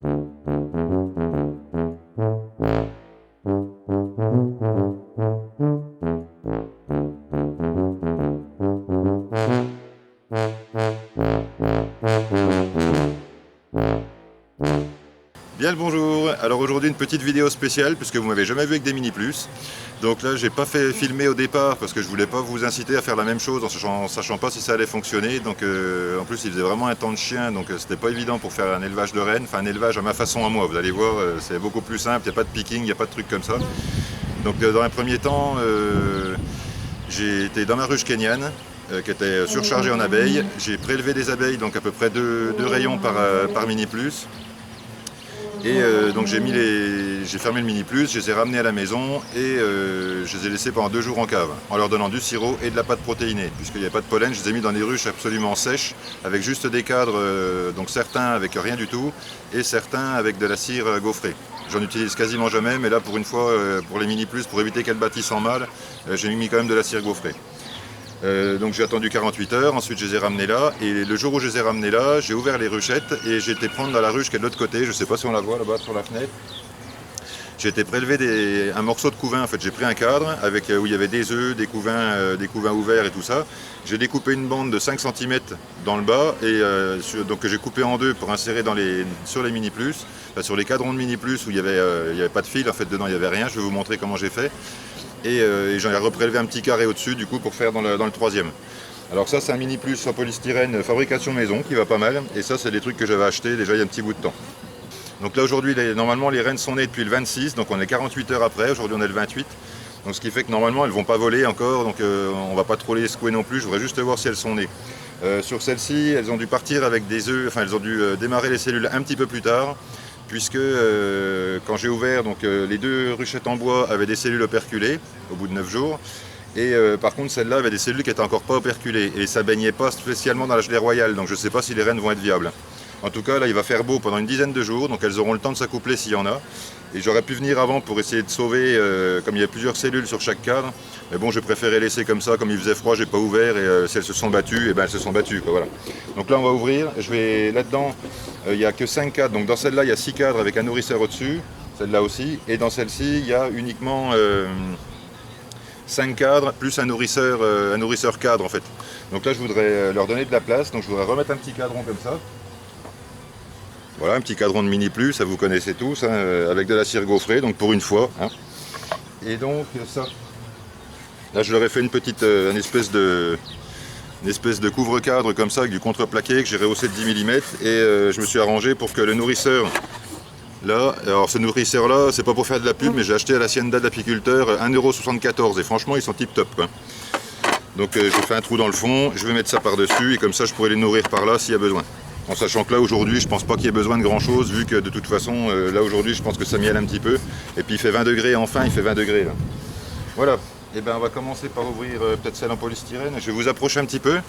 Bien le bonjour, alors aujourd'hui une petite vidéo spéciale puisque vous m'avez jamais vu avec des mini plus. Donc là j'ai pas fait filmer au départ parce que je voulais pas vous inciter à faire la même chose en sachant pas si ça allait fonctionner. Donc en plus il faisait vraiment un temps de chien, donc c'était pas évident pour faire un élevage de rennes, enfin un élevage à ma façon à moi, vous allez voir, c'est beaucoup plus simple, il n'y a pas de picking, il n'y a pas de trucs comme ça. Donc dans un premier temps j'ai été dans ma ruche kenyane qui était surchargée en abeilles. J'ai prélevé des abeilles, donc à peu près deux rayons par mini plus. Et donc j'ai fermé le mini plus, je les ai ramenés à la maison et je les ai laissés pendant 2 jours en cave en leur donnant du sirop et de la pâte protéinée. Puisqu'il n'y avait pas de pollen, je les ai mis dans des ruches absolument sèches avec juste des cadres, donc certains avec rien du tout et certains avec de la cire gaufrée. J'en utilise quasiment jamais, mais là pour une fois, pour les mini plus, pour éviter qu'elles bâtissent en mâle, j'ai mis quand même de la cire gaufrée. Donc j'ai attendu 48 heures, ensuite je les ai ramenés là, et le jour où je les ai ramenés là, j'ai ouvert les ruchettes et j'ai été prendre dans la ruche qui est de l'autre côté, je ne sais pas si on la voit là-bas sur la fenêtre. J'ai été prélever un morceau de couvain, en fait j'ai pris un cadre avec, où il y avait des œufs, des couvains ouverts et tout ça. J'ai découpé une bande de 5 cm dans le bas, et donc que j'ai coupé en deux pour insérer sur les mini plus, enfin, sur les cadrons de mini plus où il y avait pas de fil, en fait dedans il n'y avait rien, je vais vous montrer comment j'ai fait. Et j'en ai reprélevé un petit carré au-dessus du coup pour faire dans le troisième. Alors ça c'est un mini plus en polystyrène fabrication maison qui va pas mal, et ça c'est des trucs que j'avais acheté déjà il y a un petit bout de temps. Donc là aujourd'hui normalement les rennes sont nées depuis le 26, donc on est 48 heures après, aujourd'hui on est le 28. Donc ce qui fait que normalement elles vont pas voler encore, donc on va pas trop les secouer non plus, je voudrais juste voir si elles sont nées. Sur celles-ci, elles ont dû partir avec des œufs, enfin elles ont dû démarrer les cellules un petit peu plus tard, puisque quand j'ai ouvert, donc, les 2 ruchettes en bois avaient des cellules operculées au bout de 9 jours, et par contre celle-là avait des cellules qui n'étaient encore pas operculées, et ça baignait pas spécialement dans la gelée royale, donc je ne sais pas si les rennes vont être viables. En tout cas là il va faire beau pendant une dizaine de jours, donc elles auront le temps de s'accoupler s'il y en a, et j'aurais pu venir avant pour essayer de sauver, comme il y a plusieurs cellules sur chaque cadre, mais bon j'ai préféré laisser comme ça, comme il faisait froid, j'ai pas ouvert, et si elles se sont battues, et ben elles se sont battues, quoi, voilà. Donc là on va ouvrir, je vais là-dedans, il n'y a que 5 cadres, donc dans celle-là il y a 6 cadres avec un nourrisseur au-dessus, celle-là aussi, et dans celle-ci il y a uniquement 5 cadres plus un nourrisseur cadre en fait. Donc là je voudrais leur donner de la place, donc je voudrais remettre un petit cadron comme ça. Voilà, un petit cadron de mini plus, ça vous connaissez tous, hein, avec de la cire gaufrée, donc pour une fois. Hein. Et donc ça, là je leur ai fait une espèce de couvre-cadre comme ça, avec du contreplaqué que j'ai rehaussé de 10 mm, et je me suis arrangé pour que le nourrisseur, là, alors ce nourrisseur là, c'est pas pour faire de la pub, mais j'ai acheté à l'Hacienda de l'apiculteur 1,74 €, et franchement ils sont tip top, quoi. Donc j'ai fait un trou dans le fond, je vais mettre ça par-dessus, et comme ça je pourrai les nourrir par là s'il y a besoin. En sachant que là aujourd'hui je pense pas qu'il y ait besoin de grand chose, vu que de toute façon là aujourd'hui je pense que ça miele un petit peu, et puis il fait 20 degrés, enfin il fait 20 degrés là. Voilà, et ben on va commencer par ouvrir peut-être celle en polystyrène, je vais vous approcher un petit peu.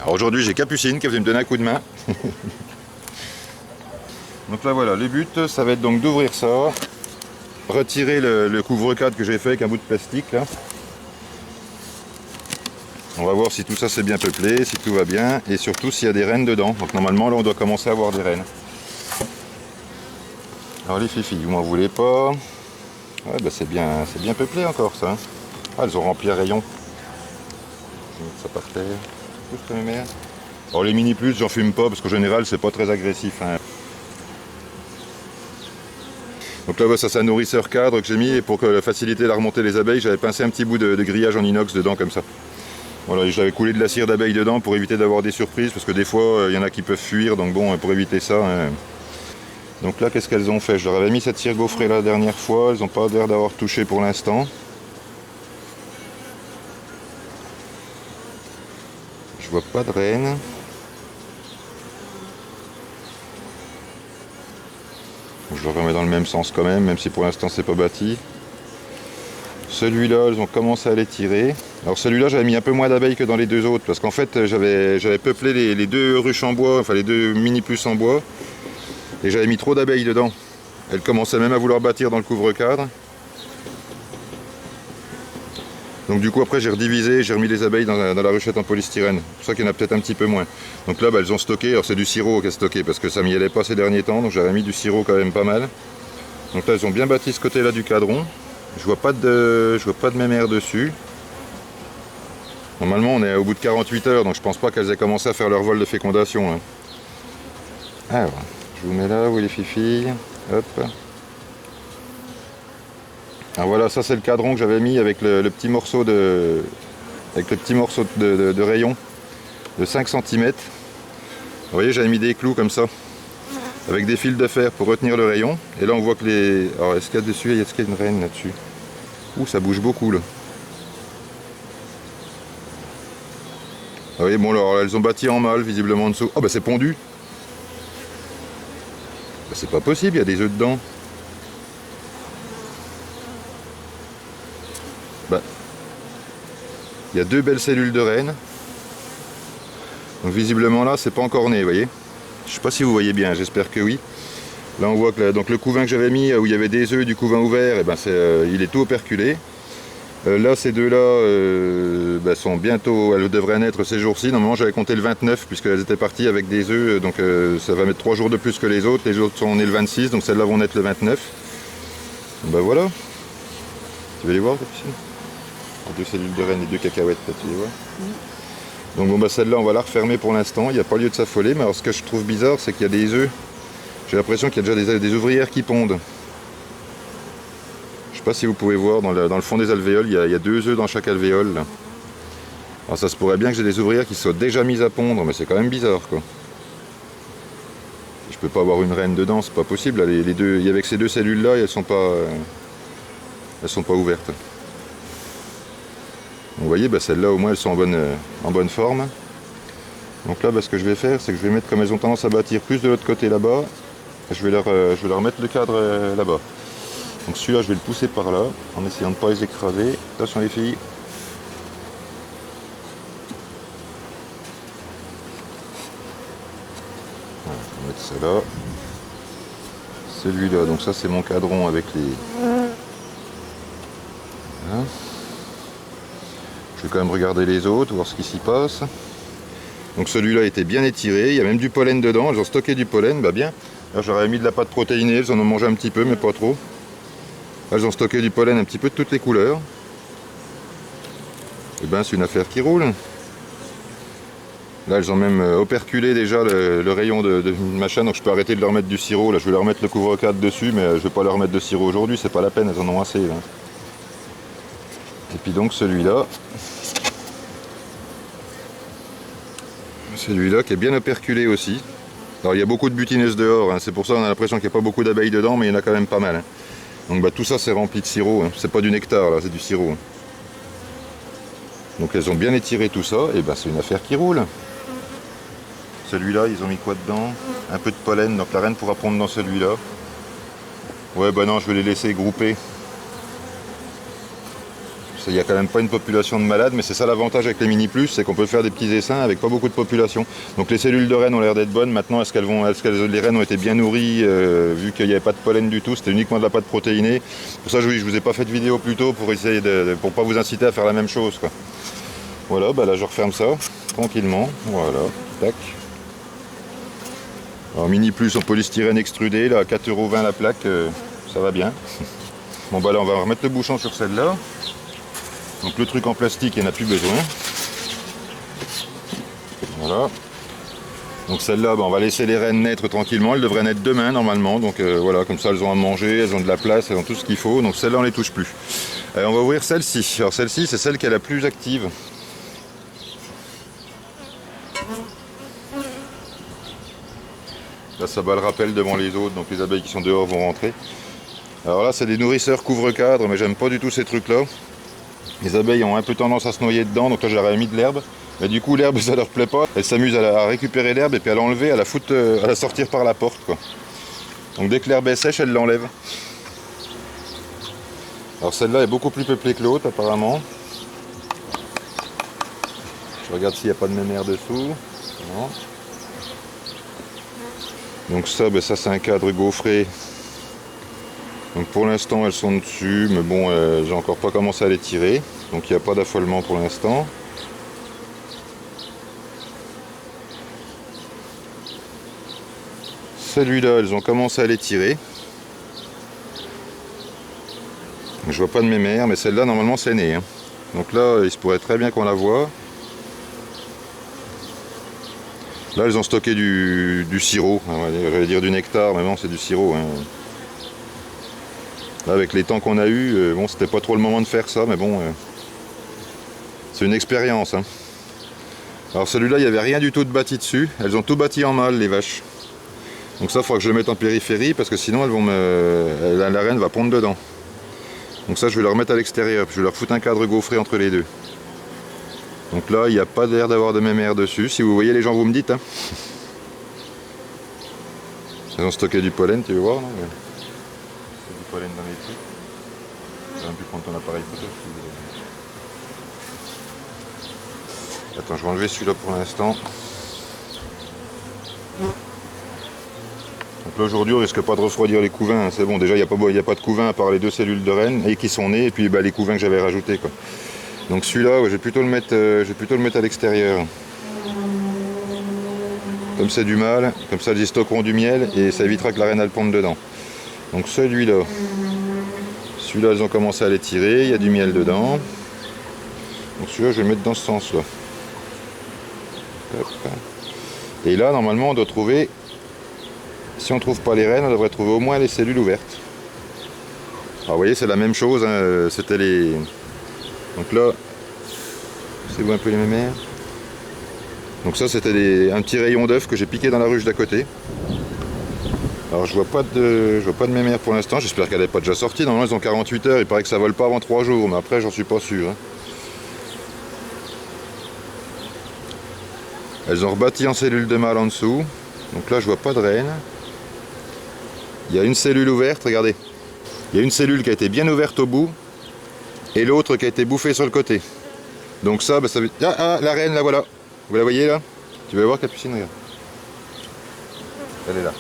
Alors aujourd'hui j'ai Capucine qui est venue me donner un coup de main. Donc là voilà, le but ça va être donc d'ouvrir ça, retirer le couvre-cadre que j'ai fait avec un bout de plastique là. On va voir si tout ça c'est bien peuplé, si tout va bien, et surtout s'il y a des rennes dedans. Donc normalement là on doit commencer à avoir des rennes. Alors les filles, vous m'en voulez pas. Ouais bah c'est bien peuplé encore ça. Ah, elles ont rempli un rayon. Je vais mettre ça par terre. Tout ce que mes mères. Alors les mini plus j'en fume pas parce qu'en général c'est pas très agressif. Hein. Donc là bah, ça c'est un nourrisseur cadre que j'ai mis, et pour faciliter la remontée des abeilles, j'avais pincé un petit bout de grillage en inox dedans comme ça. Voilà, j'avais coulé de la cire d'abeille dedans pour éviter d'avoir des surprises, parce que des fois il y en a qui peuvent fuir, donc bon, pour éviter ça. Hein. Donc là, qu'est-ce qu'elles ont fait? Je leur avais mis cette cire gaufrée la dernière fois, elles n'ont pas l'air d'avoir touché pour l'instant. Je vois pas de reine. Je le remets dans le même sens quand même si pour l'instant c'est pas bâti. Celui-là, elles ont commencé à les tirer. Alors celui-là, j'avais mis un peu moins d'abeilles que dans les 2 autres, parce qu'en fait, j'avais peuplé les 2 ruches en bois, enfin les 2 mini plus en bois, et j'avais mis trop d'abeilles dedans. Elles commençaient même à vouloir bâtir dans le couvre-cadre. Donc du coup après j'ai redivisé, j'ai remis les abeilles dans la ruchette en polystyrène. C'est pour ça qu'il y en a peut-être un petit peu moins. Donc là elles ont stocké, alors c'est du sirop qu'elles stocké parce que ça m'y allait pas ces derniers temps, donc j'avais mis du sirop quand même pas mal. Donc là elles ont bien bâti ce côté là du cadron. Je vois pas de mémère dessus. Normalement on est au bout de 48 heures, donc je pense pas qu'elles aient commencé à faire leur vol de fécondation. Hein. Alors, je vous mets là, où est les filles. Hop. Alors voilà, ça c'est le cadron que j'avais mis avec le petit morceau de rayon de 5 cm. Vous voyez, j'avais mis des clous comme ça, avec des fils de fer pour retenir le rayon. Et là on voit que les... Alors est-ce qu'il y a dessus, est-ce qu'il y a une reine là-dessus? Ouh, ça bouge beaucoup là. Vous voyez, bon alors elles ont bâti en mâle visiblement en dessous. Oh bah c'est pondu. Bah, c'est pas possible, il y a des œufs dedans. Bah, il y a 2 belles cellules de reine. Donc visiblement là c'est pas encore né, vous voyez. Je sais pas si vous voyez bien, j'espère que oui. Là on voit que donc le couvain que j'avais mis où il y avait des œufs du couvain ouvert, et ben il est tout operculé. Là ces deux-là sont bientôt, elles devraient naître ces jours-ci. Normalement j'avais compté le 29 puisqu'elles étaient parties avec des œufs, donc ça va mettre 3 jours de plus que les autres. Les autres sont nées le 26, donc celles-là vont naître le 29. Ben voilà. Tu veux les voir, Capucine? 2 cellules de reine et 2 cacahuètes, tu les vois? Donc bon bah celle-là on va la refermer pour l'instant, il n'y a pas lieu de s'affoler, mais alors ce que je trouve bizarre c'est qu'il y a des œufs. J'ai l'impression qu'il y a déjà des ouvrières qui pondent. Je sais pas si vous pouvez voir dans le fond des alvéoles, il y a 2 œufs dans chaque alvéole. Là. Alors ça se pourrait bien que j'ai des ouvrières qui soient déjà mises à pondre, mais c'est quand même bizarre quoi. Je peux pas avoir une reine dedans, c'est pas possible. Là, les deux, avec ces 2 cellules là, elles sont pas ouvertes. Vous voyez, bah, celles-là au moins elles sont en bonne forme. Donc là, bah, ce que je vais faire, c'est que je vais mettre, comme elles ont tendance à bâtir plus de l'autre côté là-bas, je vais leur mettre le cadre là-bas. Donc celui-là, je vais le pousser par là, en essayant de ne pas les écraser. Attention les filles. Voilà, on va mettre ça là. Celui-là, donc ça c'est mon cadron avec les... Voilà. Je vais quand même regarder les autres, voir ce qui s'y passe. Donc celui-là était bien étiré, il y a même du pollen dedans, elles ont stocké du pollen, bah bien. Là j'aurais mis de la pâte protéinée, elles en ont mangé un petit peu mais pas trop. Là, elles ont stocké du pollen un petit peu de toutes les couleurs. Et ben c'est une affaire qui roule. Là elles ont même operculé déjà le rayon de machin, donc je peux arrêter de leur mettre du sirop. Là je vais leur mettre le couvre-cadre dessus, mais je vais pas leur mettre de sirop aujourd'hui, c'est pas la peine, elles en ont assez. Là. Et puis donc celui-là qui est bien operculé aussi. Alors il y a beaucoup de butineuses dehors, hein. C'est pour ça qu'on a l'impression qu'il n'y a pas beaucoup d'abeilles dedans, mais il y en a quand même pas mal. Hein. Donc bah, tout ça c'est rempli de sirop, hein. C'est pas du nectar là, c'est du sirop. Hein. Donc elles ont bien étiré tout ça, et bah, c'est une affaire qui roule. Celui-là, ils ont mis quoi dedans? Un peu de pollen, donc la reine pourra pondre dans celui-là. Ouais bah non, je vais les laisser grouper. Il n'y a quand même pas une population de malades, mais c'est ça l'avantage avec les mini plus, c'est qu'on peut faire des petits essaims avec pas beaucoup de population. Donc les cellules de reines ont l'air d'être bonnes. Maintenant, est-ce que les reines ont été bien nourries, vu qu'il n'y avait pas de pollen du tout, c'était uniquement de la pâte protéinée. Pour ça, je vous ai pas fait de vidéo plus tôt pour essayer pour pas vous inciter à faire la même chose, quoi. Voilà, bah là je referme ça tranquillement. Voilà, tac. Alors mini plus en polystyrène extrudé, là à 4,20 € la plaque, ça va bien. Bon bah là on va remettre le bouchon sur celle-là. Donc le truc en plastique, il n'y en a plus besoin. Voilà. Donc celle-là, on va laisser les reines naître tranquillement. Elles devraient naître demain normalement. Donc voilà, comme ça elles ont à manger, elles ont de la place, elles ont tout ce qu'il faut. Donc celle-là, on ne les touche plus. Allez, on va ouvrir celle-ci. Alors celle-ci, c'est celle qui est la plus active. Là, ça bat le rappel devant les autres. Donc les abeilles qui sont dehors vont rentrer. Alors là, c'est des nourrisseurs couvre-cadre, mais j'aime pas du tout ces trucs-là. Les abeilles ont un peu tendance à se noyer dedans, donc là j'aurais mis de l'herbe. Mais du coup l'herbe ça leur plaît pas. Elles s'amusent à récupérer l'herbe et puis à l'enlever, à la sortir par la porte, quoi. Donc dès que l'herbe est sèche, elles l'enlèvent. Alors celle-là est beaucoup plus peuplée que l'autre apparemment. Je regarde s'il n'y a pas de mémère dessous. Non. Donc ça, ça c'est un cadre gaufré. Donc pour l'instant elles sont dessus, mais bon, j'ai encore pas commencé à les tirer. Donc il n'y a pas d'affolement pour l'instant. Celui-là, elles ont commencé à les tirer. Je vois pas de mémère, mais celle-là normalement c'est né. Hein. Donc là, il se pourrait très bien qu'on la voie. Là, elles ont stocké du sirop. J'allais dire du nectar, mais non, c'est du sirop. Hein. Là, avec les temps qu'on a eu, bon, c'était pas trop le moment de faire ça, mais bon, c'est une expérience. Hein. Alors celui-là, il n'y avait rien du tout de bâti dessus. Elles ont tout bâti en mâle, les vaches. Donc ça, il faudra que je le mette en périphérie parce que sinon, la reine va pondre dedans. Donc ça, je vais le remettre à l'extérieur. Je vais leur foutre un cadre gaufré entre les deux. Donc là, il n'y a pas l'air d'avoir de mémère dessus. Si vous voyez les gens, vous me dites. Hein. Elles ont stocké du pollen, tu veux voir, non? C'est du pollen dans les trucs. J'ai même pu prendre ton appareil photo. Attends, je vais enlever celui-là pour l'instant. Donc là, aujourd'hui, on risque pas de refroidir les couvains. Hein. C'est bon, déjà, il n'y a pas de couvain à part les 2 cellules de reine et qui sont nées. Et puis bah, les couvains que j'avais rajoutés, quoi. Donc celui-là, je vais plutôt le mettre à l'extérieur. Comme c'est du mâle, comme ça, ils stockeront du miel et ça évitera que la reine elle pompe dedans. Donc celui-là, elles ont commencé à les tirer. Il y a du miel dedans. Donc celui-là, je vais le mettre dans ce sens-là. Et là, normalement, on doit trouver, si on ne trouve pas les reines, on devrait trouver au moins les cellules ouvertes. Alors vous voyez, c'est la même chose, hein, c'était les... Donc là, c'est vous un peu les mémères. Donc ça, c'était un petit rayon d'œuf que j'ai piqué dans la ruche d'à côté. Alors je vois pas de mémère pour l'instant, j'espère qu'elle n'est pas déjà sortie. Normalement, ils ont 48 heures, il paraît que ça vole pas avant 3 jours, mais après, j'en suis pas sûr. Hein. Elles ont rebâti en cellule de mâle en dessous. Donc là, je vois pas de reine. Il y a une cellule ouverte, regardez. Il y a une cellule qui a été bien ouverte au bout et l'autre qui a été bouffée sur le côté. Donc ça, bah, ça veut... Ah, la reine, la voilà. Vous la voyez là? Tu vas voir, Capucine, regarde. Elle est là.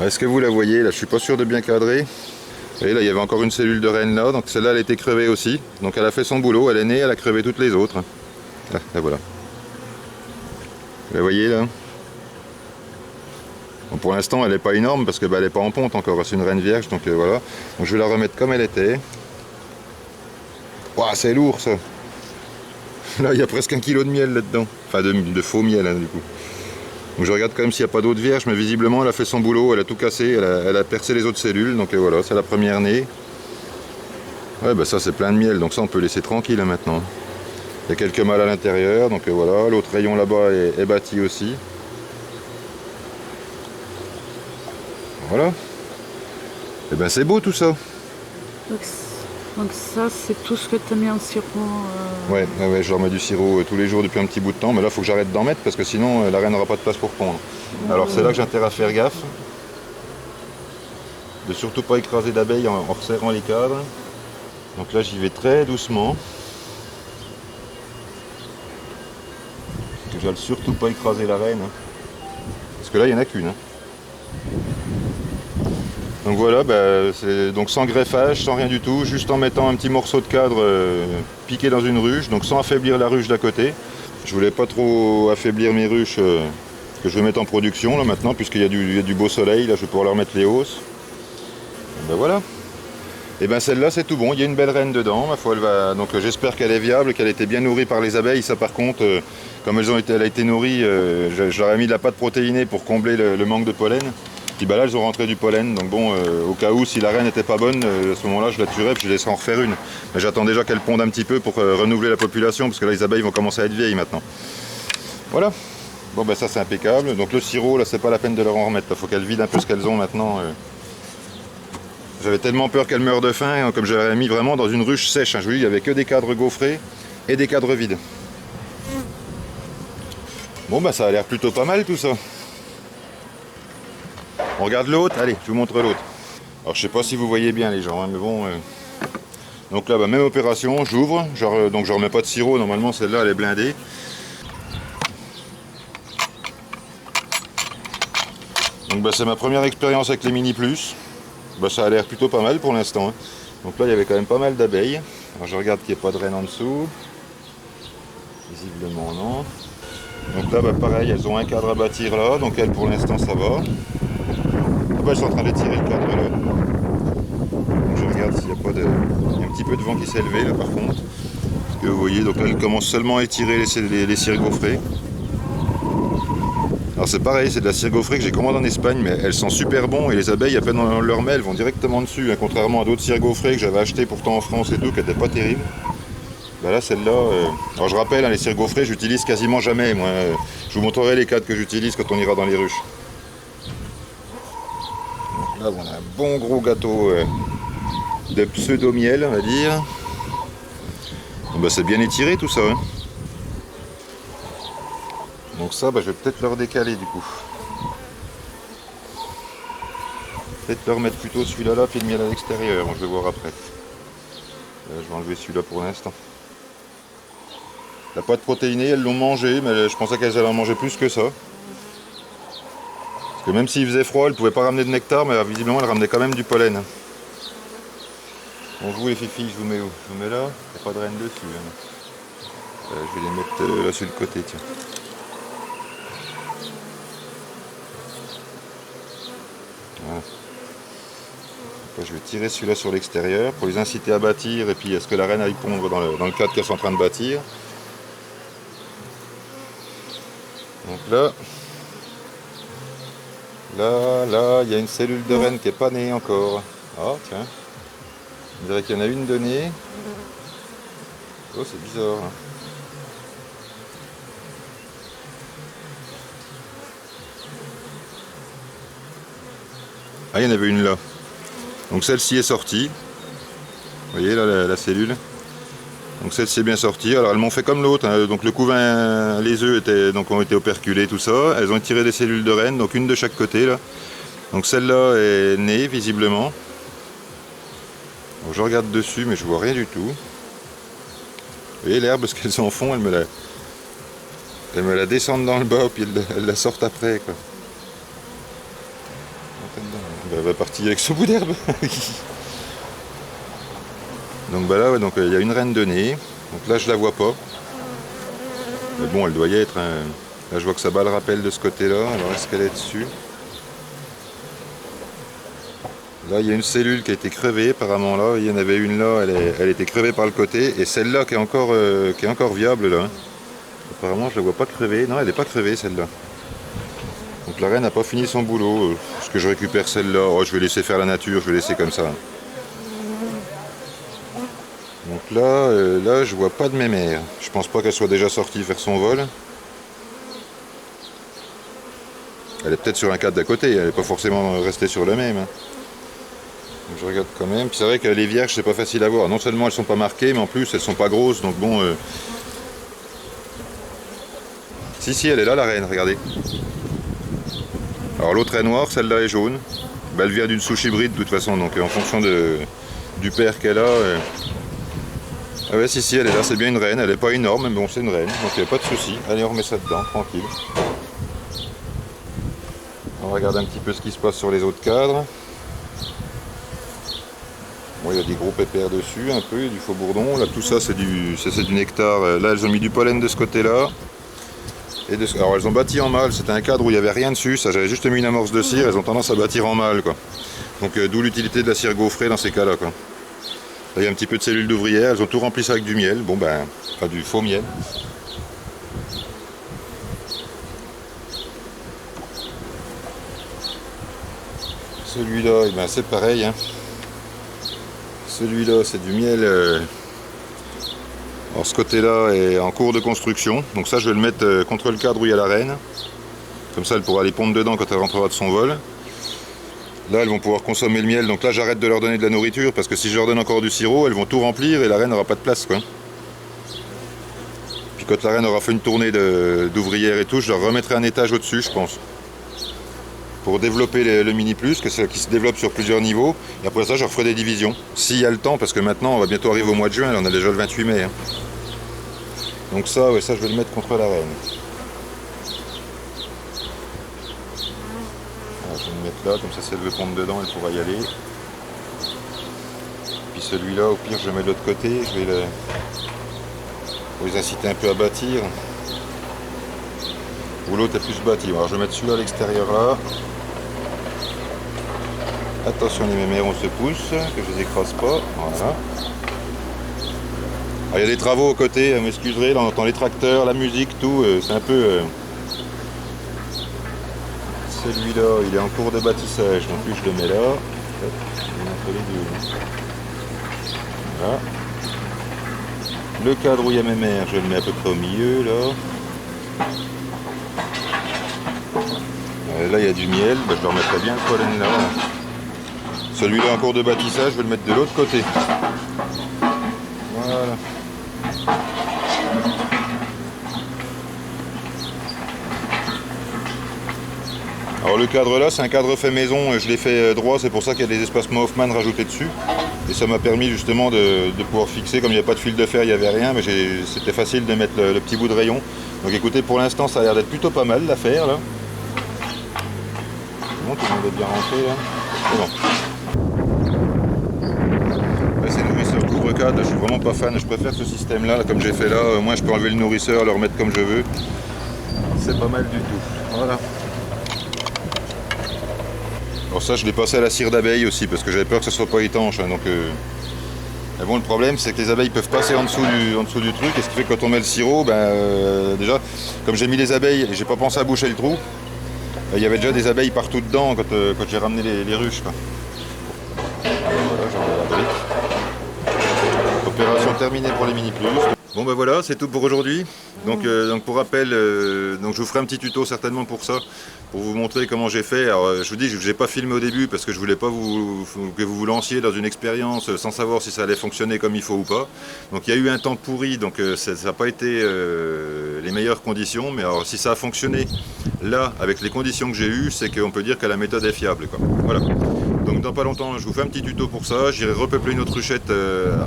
Est-ce que vous la voyez? Là, je suis pas sûr de bien cadrer. Et là, il y avait encore une cellule de reine là, donc celle-là, elle a été crevée aussi. Donc elle a fait son boulot, elle est née, elle a crevé toutes les autres. Ah, la voilà. Vous la voyez là? Bon, pour l'instant, elle n'est pas énorme parce qu'elle n'est pas en ponte encore, c'est une reine vierge, donc voilà. Donc je vais la remettre comme elle était. Ouah, c'est lourd ça. Là, il y a presque 1 kg de miel là-dedans. Enfin, de faux miel, hein, du coup. Donc je regarde quand même s'il n'y a pas d'autres vierges, mais visiblement elle a fait son boulot, elle a tout cassé, elle a percé les autres cellules, donc voilà, c'est la première née. Ouais, bah ça c'est plein de miel, donc ça on peut laisser tranquille hein, maintenant. Il y a quelques mâles à l'intérieur, donc voilà, l'autre rayon là-bas est bâti aussi. Voilà. Et ben c'est beau tout ça. Donc ça c'est tout ce que tu as mis en sirop Ouais, je leur mets du sirop tous les jours depuis un petit bout de temps, mais là il faut que j'arrête d'en mettre parce que sinon la reine n'aura pas de place pour pondre. Alors c'est là que j'ai intérêt à faire gaffe. De surtout pas écraser d'abeilles en resserrant les cadres. Donc là j'y vais très doucement. Je vais surtout pas écraser la reine. Parce que là il n'y en a qu'une. Hein. Donc voilà, bah, donc sans greffage, sans rien du tout, juste en mettant un petit morceau de cadre piqué dans une ruche, donc sans affaiblir la ruche d'à côté. Je voulais pas trop affaiblir mes ruches que je vais mettre en production là maintenant, puisqu'il y a du beau soleil, là je vais pouvoir leur mettre les hausses. Et ben voilà. Et ben celle-là c'est tout bon, il y a une belle reine dedans, ma foi, donc j'espère qu'elle est viable, qu'elle a été bien nourrie par les abeilles. Ça par contre, comme elle a été nourrie, je leur ai mis de la pâte protéinée pour combler le manque de pollen. Puis bah là elles ont rentré du pollen, donc bon, au cas où si la reine n'était pas bonne, à ce moment là je la tuerais puis je laisserai en refaire une. Mais j'attends déjà qu'elle ponde un petit peu pour renouveler la population, parce que là les abeilles vont commencer à être vieilles maintenant. Voilà, bon bah ça c'est impeccable. Donc le sirop là c'est pas la peine de leur en remettre, il faut qu'elles vident un peu ce qu'elles ont maintenant. J'avais tellement peur qu'elles meurent de faim, hein, comme j'avais mis vraiment dans une ruche sèche, hein. Je vous dis, il n'y avait que des cadres gaufrés et des cadres vides. Bon bah ça a l'air plutôt pas mal tout ça. On regarde l'autre, allez, je vous montre l'autre. Alors je sais pas si vous voyez bien les gens, hein, mais bon. Donc là, bah, même opération, j'ouvre, donc je remets pas de sirop, normalement celle-là elle est blindée. Donc bah, c'est ma première expérience avec les Mini Plus. Bah, ça a l'air plutôt pas mal pour l'instant. Hein. Donc là il y avait quand même pas mal d'abeilles. Alors je regarde qu'il n'y ait pas de reine en dessous. Visiblement non. Donc là bah, pareil, elles ont un cadre à bâtir là, donc elles pour l'instant ça va. Ah, bah, elles sont en train de tirer le cadre là. Donc, je regarde s'il n'y a pas de. Il y a un petit peu de vent qui s'est levé là par contre. Parce que vous voyez, donc là elles commencent seulement à étirer les cires gaufrées. Alors c'est pareil, c'est de la cire gaufrée que j'ai commandée en Espagne, mais elles sont super bons et les abeilles, à peine on leur met, elles vont directement dessus, hein, contrairement à d'autres cires gaufrées que j'avais achetées pourtant en France et tout, qui n'étaient pas terribles. Bah là, celle-là, alors je rappelle, hein, les cires gaufrées, j'utilise quasiment jamais, moi. Je vous montrerai les cadres que j'utilise quand on ira dans les ruches. Donc là, on a un bon gros gâteau de pseudo-miel, on va dire. Bon, bah, c'est bien étiré tout ça. Hein. Donc ça, bah, je vais peut-être leur décaler du coup. Peut-être leur mettre plutôt celui-là là, puis le miel à l'extérieur, je vais voir après. Je vais enlever celui-là pour l'instant. La pâte protéinée, elles l'ont mangé, mais je pensais qu'elles allaient en manger plus que ça. Parce que même s'il faisait froid, elles ne pouvaient pas ramener de nectar, mais visiblement elles ramenaient quand même du pollen. Bon, vous les filles, je vous mets où? Je vous mets là, il n'y a pas de reine dessus. Hein. Je vais les mettre là sur le côté, tiens. Voilà. Après, je vais tirer celui-là sur l'extérieur pour les inciter à bâtir et puis est-ce que la reine aille pondre dans le cadre qu'elles sont en train de bâtir. Donc là, il y a une cellule de reine qui n'est pas née encore. Ah tiens, on dirait qu'il y en a une de née. Oh c'est bizarre. Hein. Ah il y en avait une là. Donc celle-ci est sortie. Vous voyez là la cellule. Donc celle-ci est bien sortie. Alors elles m'ont fait comme l'autre. Hein. Donc le couvain, les œufs ont été operculés, tout ça. Elles ont tiré des cellules de reine, donc une de chaque côté là. Donc celle-là est née visiblement. Donc, je regarde dessus mais je vois rien du tout. Vous voyez l'herbe, ce qu'elles en font, elles me la descendent dans le bas puis elles la sortent après quoi. Elle va partir avec ce bout d'herbe. Donc bah là, ouais, donc il y a une reine de nez. Donc là je la vois pas. Mais bon, elle doit y être. Hein. Là je vois que ça bat le rappel de ce côté-là. Alors est-ce qu'elle est dessus? Là il y a une cellule qui a été crevée apparemment là. Il y en avait une là, elle était crevée par le côté. Et celle-là qui est encore viable là. Apparemment je la vois pas crevée. Non, elle n'est pas crevée celle-là. Donc la reine n'a pas fini son boulot. Est-ce que je récupère celle-là? Oh, je vais laisser faire la nature, je vais laisser comme ça. Donc là je vois pas de mémère. Je pense pas qu'elle soit déjà sortie faire son vol. Elle est peut-être sur un cadre d'à côté, elle n'est pas forcément restée sur le même. Donc je regarde quand même. Puis c'est vrai que les vierges c'est pas facile à voir. Non seulement elles sont pas marquées, mais en plus elles sont pas grosses. Donc bon. Si elle est là la reine, regardez. Alors l'autre est noire, celle-là est jaune. Ben, elle vient d'une souche hybride de toute façon, donc en fonction du père qu'elle a. Ah ouais si elle est là, c'est bien une reine, elle n'est pas énorme, mais bon c'est une reine, donc il n'y a pas de souci. Allez on remet ça dedans, tranquille. On regarde un petit peu ce qui se passe sur les autres cadres. Bon il y a des gros pépères dessus, un peu, il y a du faux bourdon. Là tout ça c'est du nectar. Là elles ont mis du pollen de ce côté-là. Alors elles ont bâti en mâle, c'était un cadre où il n'y avait rien dessus, ça j'avais juste mis une amorce de cire, elles ont tendance à bâtir en mâle quoi. Donc d'où l'utilité de la cire gaufrée dans ces cas-là quoi. Là il y a un petit peu de cellules d'ouvrière, elles ont tout rempli ça avec du miel, bon ben, enfin du faux miel. Celui-là, eh ben, c'est pareil. Hein. Celui-là c'est du miel. Alors ce côté-là est en cours de construction, donc ça je vais le mettre contre le cadre où il y a la reine. Comme ça elle pourra aller pondre dedans quand elle rentrera de son vol. Là elles vont pouvoir consommer le miel, donc là j'arrête de leur donner de la nourriture parce que si je leur donne encore du sirop, elles vont tout remplir et la reine n'aura pas de place quoi. Puis quand la reine aura fait une tournée d'ouvrières et tout, je leur remettrai un étage au-dessus je pense. Pour développer le mini plus, qui se développe sur plusieurs niveaux, et après ça je referai des divisions. S'il y a le temps, parce que maintenant on va bientôt arriver au mois de juin, là, on a déjà le 28 mai. Hein. Donc ça, ouais, ça je vais le mettre contre la reine. Alors, je vais le mettre là, comme ça si elle veut pondre dedans, elle pourra y aller. Puis celui-là, au pire, je le mets de l'autre côté, je vais pour les inciter un peu à bâtir. Ou l'autre est plus bâti. Alors je vais mettre celui-là à l'extérieur là. Attention les mémères, on se pousse, que je les écrase pas. Voilà. Alors, il y a des travaux aux côtés, vous m'excuserez, là on entend les tracteurs, la musique, tout, c'est un peu... Celui-là, il est en cours de bâtissage, donc lui je le mets là. Hop, je vais mettre les deux. Voilà. Le cadre où il y a mes mères, je le mets à peu près au milieu là. Là il y a du miel, je leur mettrai bien le pollen là. Celui-là en cours de bâtissage, je vais le mettre de l'autre côté. Voilà. Alors le cadre là, c'est un cadre fait maison, je l'ai fait droit, c'est pour ça qu'il y a des espacements Hoffman rajoutés dessus. Et ça m'a permis justement de pouvoir fixer, comme il n'y a pas de fil de fer, il n'y avait rien, mais c'était facile de mettre le petit bout de rayon. Donc écoutez, pour l'instant ça a l'air d'être plutôt pas mal l'affaire là. C'est bon, tout le monde est bien rentré là. C'est bon. C'est nourrisseur couvre-cadre, je suis vraiment pas fan, je préfère ce système là, comme j'ai fait là, au moins je peux enlever le nourrisseur, le remettre comme je veux. C'est pas mal du tout. Voilà. Alors ça je l'ai passé à la cire d'abeille aussi parce que j'avais peur que ce soit pas étanche hein, donc mais bon le problème c'est que les abeilles peuvent passer en dessous du truc et ce qui fait que quand on met le sirop déjà comme j'ai mis les abeilles et j'ai pas pensé à boucher le trou, il y avait déjà des abeilles partout dedans quand j'ai ramené les ruches quoi. Voilà, j'enlève la brique. Opération terminée pour les mini plus. Bon ben voilà, c'est tout pour aujourd'hui. Donc pour rappel, donc je vous ferai un petit tuto certainement pour ça, pour vous montrer comment j'ai fait. Alors je vous dis, je n'ai pas filmé au début parce que je voulais pas que vous vous lanciez dans une expérience sans savoir si ça allait fonctionner comme il faut ou pas. Donc il y a eu un temps pourri, donc ça n'a pas été les meilleures conditions, mais alors si ça a fonctionné là, avec les conditions que j'ai eues, c'est qu'on peut dire que la méthode est fiable, quoi. Voilà. Donc dans pas longtemps, je vous fais un petit tuto pour ça. J'irai repeupler une autre ruchette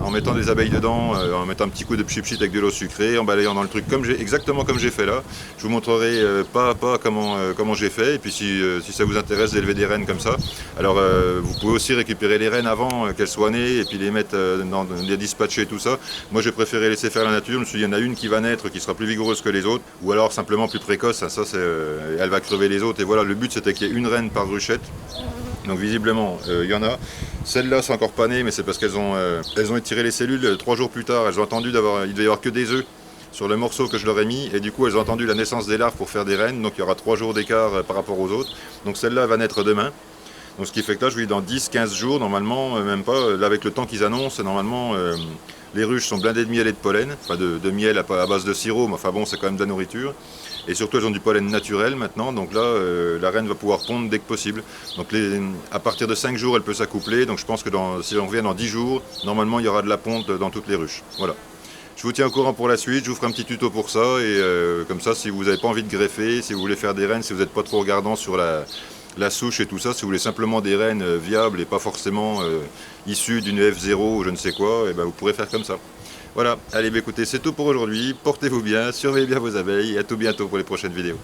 en mettant des abeilles dedans, en mettant un petit coup de pchit-pchit avec de l'eau sucrée, en balayant dans le truc exactement comme j'ai fait là. Je vous montrerai pas à pas comment j'ai fait. Et puis si ça vous intéresse d'élever des rennes comme ça, alors vous pouvez aussi récupérer les rennes avant qu'elles soient nées et puis les mettre les dispatcher tout ça. Moi j'ai préféré laisser faire la nature. Je me suis dit il y en a une qui va naître, qui sera plus vigoureuse que les autres, ou alors simplement plus précoce. Ça elle va crever les autres. Et voilà, le but c'était qu'il y ait une reine par ruchette. Donc visiblement, il y en a. Celle-là, c'est encore pas né, mais c'est parce qu'elles ont étiré les cellules 3 jours plus tard. Elles ont attendu il devait y avoir que des œufs sur le morceau que je leur ai mis. Et du coup, elles ont attendu la naissance des larves pour faire des reines. Donc il y aura 3 jours d'écart par rapport aux autres. Donc celle-là va naître demain. Donc ce qui fait que là, je lui dis dans 10-15 jours, normalement, même pas, là avec le temps qu'ils annoncent, normalement, les ruches sont blindées de miel et de pollen. Enfin de miel à base de sirop, mais enfin bon, c'est quand même de la nourriture. Et surtout, elles ont du pollen naturel maintenant, donc là, la reine va pouvoir pondre dès que possible. Donc à partir de 5 jours, elle peut s'accoupler. Donc je pense que si on revient dans 10 jours, normalement, il y aura de la ponte dans toutes les ruches. Voilà. Je vous tiens au courant pour la suite, je vous ferai un petit tuto pour ça. Et comme ça, si vous n'avez pas envie de greffer, si vous voulez faire des reines, si vous n'êtes pas trop regardant sur la souche et tout ça, si vous voulez simplement des reines viables et pas forcément issues d'une F0 ou je ne sais quoi, et ben, vous pourrez faire comme ça. Voilà, allez, écoutez, c'est tout pour aujourd'hui. Portez-vous bien, surveillez bien vos abeilles et à tout bientôt pour les prochaines vidéos.